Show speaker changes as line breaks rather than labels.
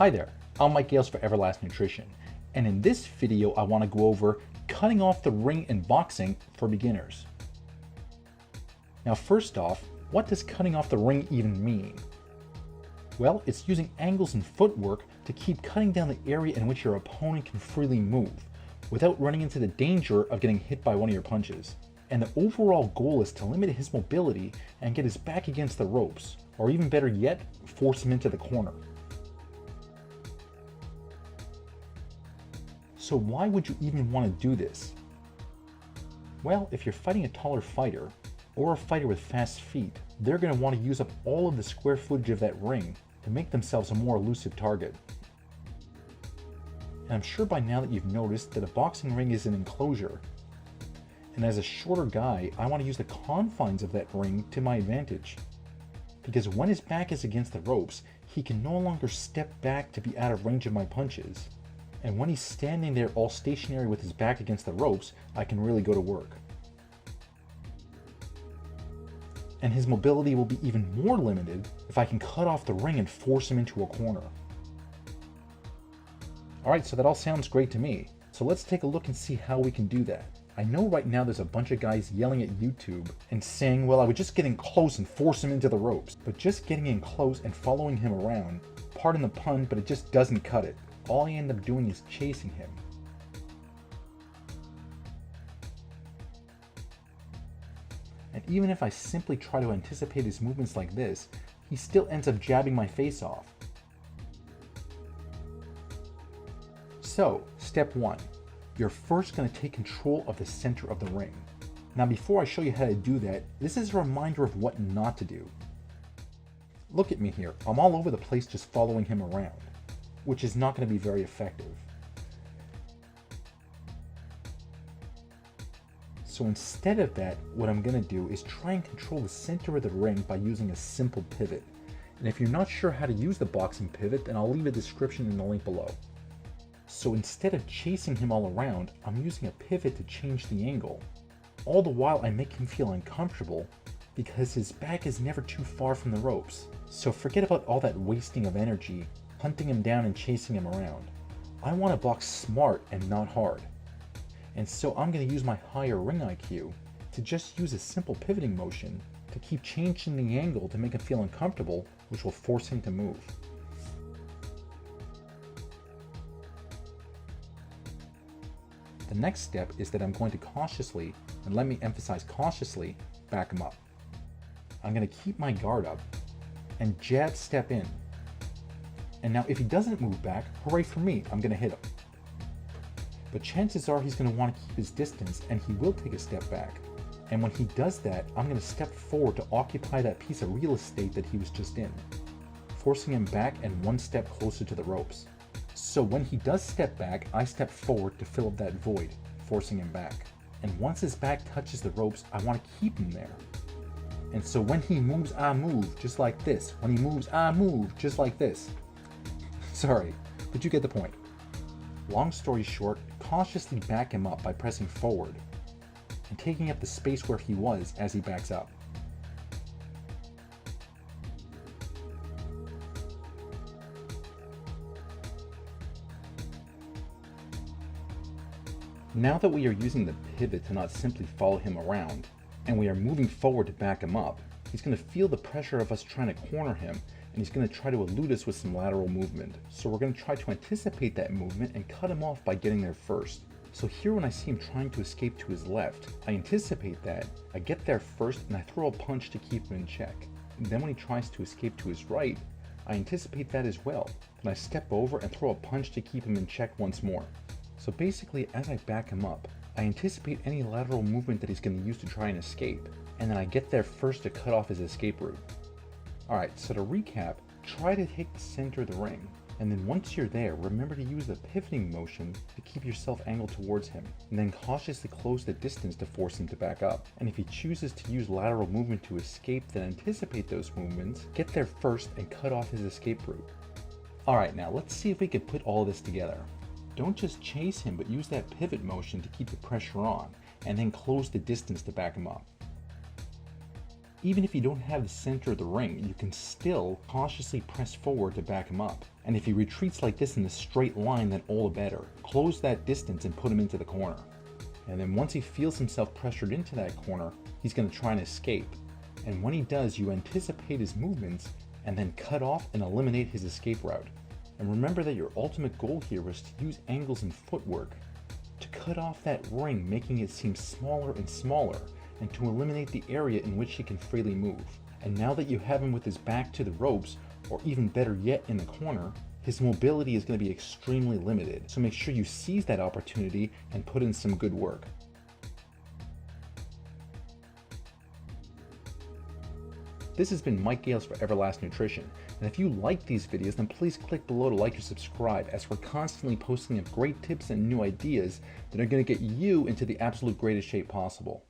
Hi there, I'm Mike Gales for Everlast Nutrition, and in this video I want to go over cutting off the ring in boxing for beginners. Now first off, what does cutting off the ring even mean? Well, it's using angles and footwork to keep cutting down the area in which your opponent can freely move, without running into the danger of getting hit by one of your punches. And the overall goal is to limit his mobility and get his back against the ropes, or even better yet, force him into the corner. So why would you even want to do this? Well, if you're fighting a taller fighter, or a fighter with fast feet, they're going to want to use up all of the square footage of that ring to make themselves a more elusive target. And I'm sure by now that you've noticed that a boxing ring is an enclosure. And as a shorter guy, I want to use the confines of that ring to my advantage. Because when his back is against the ropes, he can no longer step back to be out of range of my punches. And when he's standing there all stationary with his back against the ropes, I can really go to work. And his mobility will be even more limited if I can cut off the ring and force him into a corner. Alright, so that all sounds great to me. So let's take a look and see how we can do that. I know right now there's a bunch of guys yelling at YouTube and saying, well, I would just get in close and force him into the ropes. But just getting in close and following him around, pardon the pun, but it just doesn't cut it. All I end up doing is chasing him. And even if I simply try to anticipate his movements like this, he still ends up jabbing my face off. So, step 1. You're first going to take control of the center of the ring. Now before I show you how to do that, this is a reminder of what not to do. Look at me here, I'm all over the place just following him around, which is not going to be very effective. So instead of that, what I'm going to do is try and control the center of the ring by using a simple pivot. And if you're not sure how to use the boxing pivot, then I'll leave a description in the link below. So instead of chasing him all around, I'm using a pivot to change the angle. All the while I make him feel uncomfortable because his back is never too far from the ropes. So forget about all that wasting of energy, hunting him down and chasing him around. I want to box smart and not hard. And so I'm going to use my higher ring IQ to just use a simple pivoting motion to keep changing the angle to make him feel uncomfortable, which will force him to move. The next step is that I'm going to cautiously, and let me emphasize cautiously, back him up. I'm going to keep my guard up and jab step in. And now if he doesn't move back, hooray for me, I'm going to hit him. But chances are he's going to want to keep his distance and he will take a step back. And when he does that, I'm going to step forward to occupy that piece of real estate that he was just in, forcing him back and one step closer to the ropes. So when he does step back, I step forward to fill up that void, forcing him back. And once his back touches the ropes, I want to keep him there. And so when he moves, I move, just like this. When he moves, I move, just like this. Sorry, but you get the point. Long story short, cautiously back him up by pressing forward and taking up the space where he was as he backs up. Now that we are using the pivot to not simply follow him around, and we are moving forward to back him up, he's going to feel the pressure of us trying to corner him, and he's going to try to elude us with some lateral movement. So we're going to try to anticipate that movement and cut him off by getting there first. So here when I see him trying to escape to his left, I anticipate that, I get there first and I throw a punch to keep him in check. And then when he tries to escape to his right, I anticipate that as well, and I step over and throw a punch to keep him in check once more. So basically as I back him up, I anticipate any lateral movement that he's going to use to try and escape, and then I get there first to cut off his escape route. Alright, so to recap, try to take the center of the ring, and then once you're there, remember to use the pivoting motion to keep yourself angled towards him, and then cautiously close the distance to force him to back up. And if he chooses to use lateral movement to escape, then anticipate those movements, get there first, and cut off his escape route. Alright, now let's see if we can put all this together. Don't just chase him, but use that pivot motion to keep the pressure on, and then close the distance to back him up. Even if you don't have the center of the ring, you can still cautiously press forward to back him up. And if he retreats like this in a straight line, then all the better. Close that distance and put him into the corner. And then once he feels himself pressured into that corner, he's going to try and escape. And when he does, you anticipate his movements and then cut off and eliminate his escape route. And remember that your ultimate goal here is to use angles and footwork to cut off that ring, making it seem smaller and smaller, and to eliminate the area in which he can freely move. And now that you have him with his back to the ropes, or even better yet in the corner, his mobility is going to be extremely limited. So make sure you seize that opportunity and put in some good work. This has been Mike Gales for Everlast Nutrition, and if you like these videos, then please click below to like or subscribe, as we're constantly posting up great tips and new ideas that are going to get you into the absolute greatest shape possible.